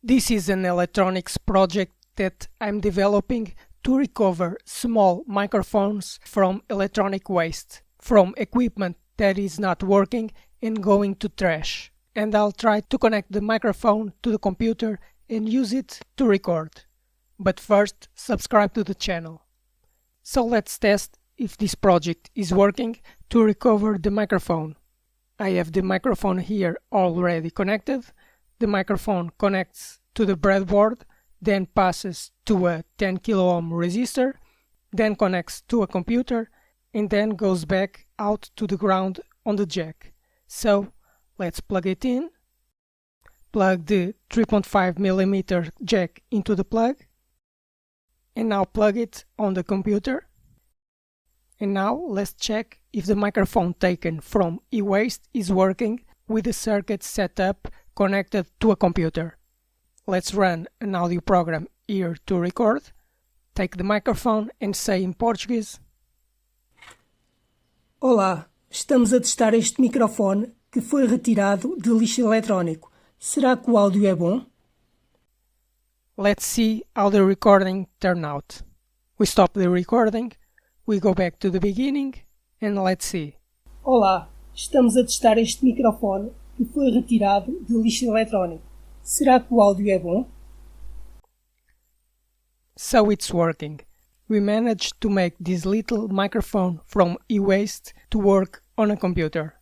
This is an electronics project that I'm developing to recover small microphones from electronic waste, from equipment that is not working and going to trash. And I'll try to connect the microphone to the computer and use it to record. But first, subscribe to the channel. So let's test if this project is working to recover the microphone. I have the microphone here already connected. The microphone connects to the breadboard, then passes to a 10 kilo ohm resistor, then connects to a computer, and then goes back out to the ground on the jack. So let's plug it in. Plug the 3.5mm jack into the plug, and now plug it on the computer. And now let's check if the microphone taken from e-waste is working with the circuit set up connected to a computer. Let's run an audio program here to record. Take the microphone and say in Portuguese: Olá, estamos a testar este microfone que foi retirado de lixo eletrónico. Será que o áudio é bom? Let's see how the recording turned out. We stop the recording, we go back to the beginning, and let's see. Olá, estamos a testar este microfone que foi retirado de lixo eletrónico. Será que o áudio é bom? So it's working. We managed to make this little microphone from e-waste to work on a computer.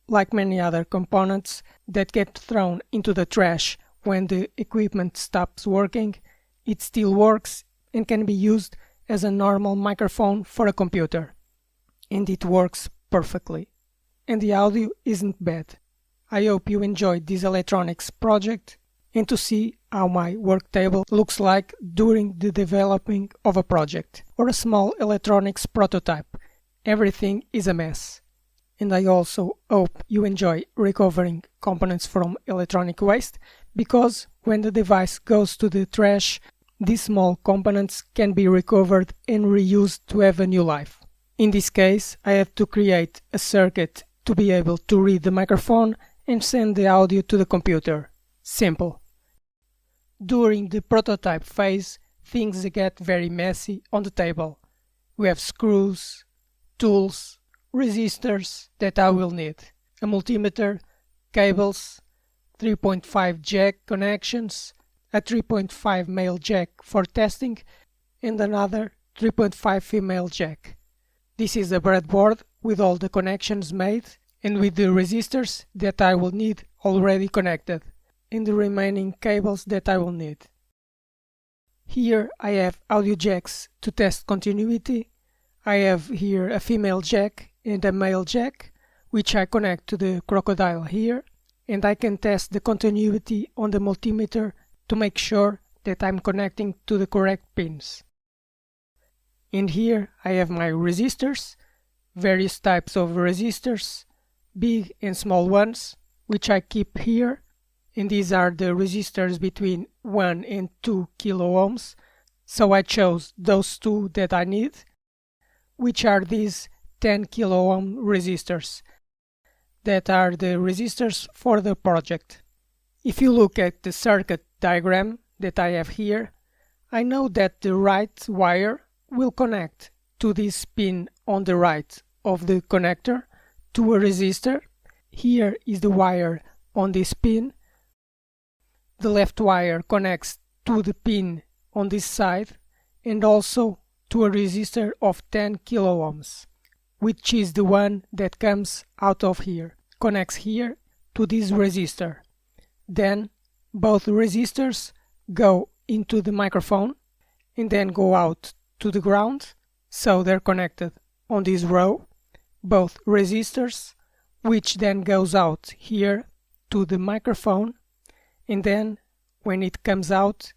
Like many other components that get thrown into the trash when the equipment stops working, it still works and can be used as a normal microphone for a computer. And it works perfectly. And the audio isn't bad. I hope you enjoyed this electronics project and to see how my work table looks like during the developing of a project or a small electronics prototype. Everything is a mess. And I also hope you enjoy recovering components from electronic waste, because when the device goes to the trash, these small components can be recovered and reused to have a new life. In this case, I had to create a circuit to be able to read the microphone and send the audio to the computer. Simple. During the prototype phase, things get very messy on the table. We have screws, tools, resistors that I will need, a multimeter, cables, 3.5 jack connections, a 3.5 male jack for testing, and another 3.5 female jack. This is a breadboard with all the connections made and with the resistors that I will need already connected, and the remaining cables that I will need. Here I have audio jacks to test continuity. I have here a female jack and a male jack, which I connect to the crocodile here, and I can test the continuity on the multimeter to make sure that I'm connecting to the correct pins. And here I have my resistors, various types of resistors, big and small ones, which I keep here, and these are the resistors between 1 and 2 kilo ohms, so I chose those two that I need, which are these 10 kilo ohm resistors, that are the resistors for the project. If you look at the circuit diagram that I have here, I know that the right wire will connect to this pin on the right of the connector to a resistor. Here is the wire on this pin. The left wire connects to the pin on this side and also to a resistor of 10 kilo ohms, which is the one that comes out of here, connects here to this resistor. Then both resistors go into the microphone and then go out to the ground, so they're connected on this row, both resistors, which then goes out here to the microphone, and then when it comes out,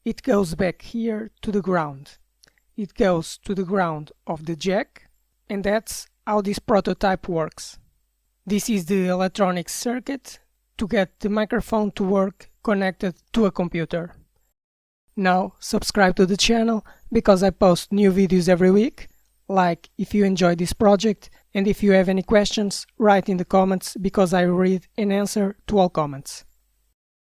it goes back here to the ground. It goes to the ground of the jack, and that's how this prototype works. This is the electronics circuit to get the microphone to work connected to a computer. Now subscribe to the channel because I post new videos every week. Like if you enjoy this project, and if you have any questions, write in the comments because I read and answer to all comments.